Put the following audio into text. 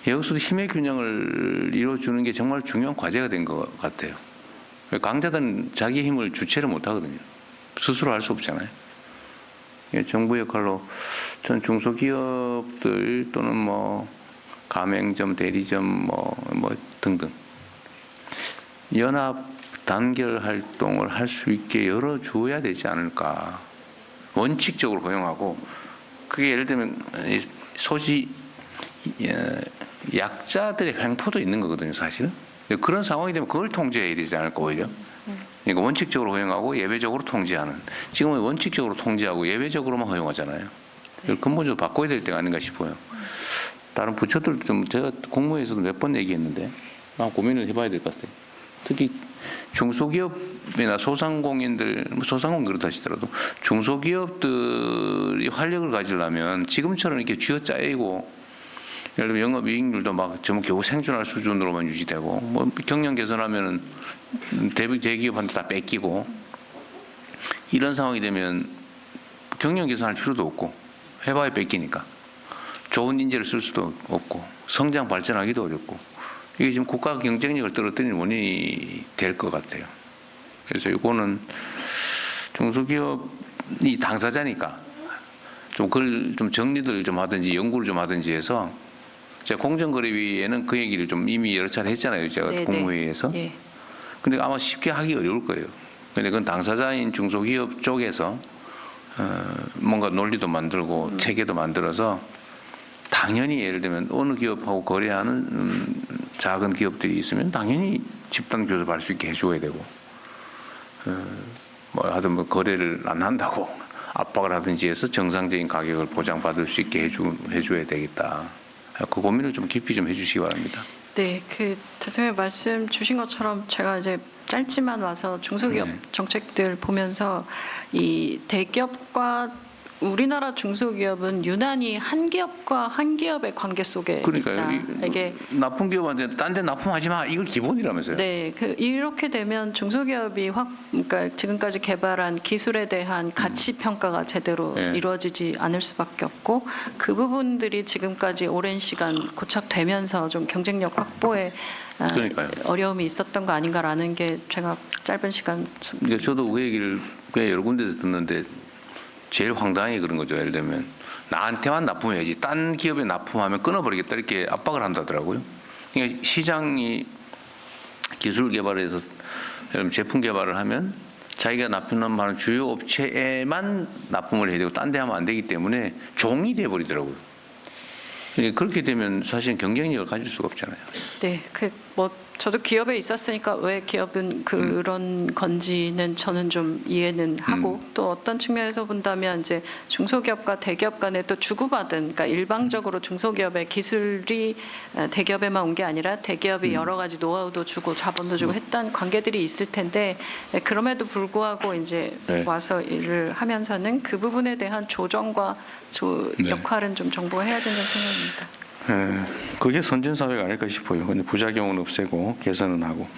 여기서도 힘의 균형을 이루어주는 게 정말 중요한 과제가 된 것 같아요. 강자들은 자기 힘을 주체를 못 하거든요. 스스로 할 수 없잖아요. 정부 역할로 전 중소기업들 또는 뭐 가맹점, 대리점 뭐 등등 연합 단결 활동을 할 수 있게 열어줘야 되지 않을까. 원칙적으로 허용하고 그게 예를 들면 소지 약자들의 횡포도 있는 거거든요, 사실은. 그런 상황이 되면 그걸 통제해야 되지 않을까 오히려. 그러니까 원칙적으로 허용하고 예외적으로 통제하는. 지금은 원칙적으로 통제하고 예외적으로만 허용하잖아요. 근본적으로 바꿔야 될 때가 아닌가 싶어요. 다른 부처들도 좀 제가 공무회에서도 몇 번 얘기했는데 고민을 해봐야 될 것 같아요. 특히 중소기업이나 소상공인들, 소상공인 그렇다 하시더라도 중소기업들이 활력을 가지려면 지금처럼 이렇게 쥐어짜이고 예를 들면 영업이익률도 막 전부 겨우 생존할 수준으로만 유지되고 뭐 경영 개선하면은 대기업한테 다 뺏기고 이런 상황이 되면 경영 개선할 필요도 없고 해봐야 뺏기니까 좋은 인재를 쓸 수도 없고 성장 발전하기도 어렵고 이게 지금 국가 경쟁력을 떨어뜨리는 원인이 될 것 같아요. 그래서 이거는 중소기업이 당사자니까 좀 그걸 좀 정리를 좀 하든지 연구를 좀 하든지 해서 제가 공정거래위에는 그 얘기를 좀 이미 여러 차례 했잖아요. 제가 네네. 국무회의에서. 예. 근데 아마 쉽게 하기 어려울 거예요. 근데 그건 당사자인 중소기업 쪽에서 뭔가 논리도 만들고 체계도 만들어서 당연히 예를 들면 어느 기업하고 거래하는 작은 기업들이 있으면 당연히 집단 교섭할 수 있게 해줘야 되고 뭐 하든 뭐 거래를 안 한다고 압박을 하든지 해서 정상적인 가격을 보장받을 수 있게 해줘야 되겠다. 그 고민을 좀 깊이 좀 해주시기 바랍니다. 네, 그 대통령 말씀 주신 것처럼 제가 이제 짧지만 와서 중소기업 정책들 보면서 이 대기업과 우리나라 중소기업은 유난히 한 기업과 한 기업의 관계 속에 그러니까요. 있다. 이게 납품 기업한테 딴 데 납품하지 마. 이걸 기본이라면서요. 네, 이렇게 되면 중소기업이 그러니까 지금까지 개발한 기술에 대한 가치 평가가 제대로 이루어지지 않을 수밖에 없고 그 부분들이 지금까지 오랜 시간 고착되면서 좀 경쟁력 확보에 그러니까요. 어려움이 있었던 거 아닌가라는 게 제가 짧은 시간. 그러니까 저도 그 얘기를 꽤 여러 군데서 듣는데 제일 황당하게 그런 거죠. 예를 들면 나한테만 납품해야지 딴 기업에 납품하면 끊어버리겠다 이렇게 압박을 한다더라고요. 그러니까 시장이 기술 개발에서 제품 개발을 하면 자기가 납품하는 주요 업체에만 납품을 해야 되고 딴 데 하면 안 되기 때문에 종이 돼버리더라고요. 그러니까 그렇게 되면 사실은 경쟁력을 가질 수가 없잖아요. 네, 저도 기업에 있었으니까 왜 기업은 그런 건지는 저는 좀 이해는 하고 또 어떤 측면에서 본다면 이제 중소기업과 대기업 간에 또 주고받은 그러니까 일방적으로 중소기업의 기술이 대기업에만 온 게 아니라 대기업이 여러 가지 노하우도 주고 자본도 주고 했던 관계들이 있을 텐데 그럼에도 불구하고 이제 와서 일을 하면서는 그 부분에 대한 조정과 역할은 좀 정보해야 된다는 생각입니다. 그게 선진사회가 아닐까 싶어요. 근데 부작용은 없애고 개선은 하고.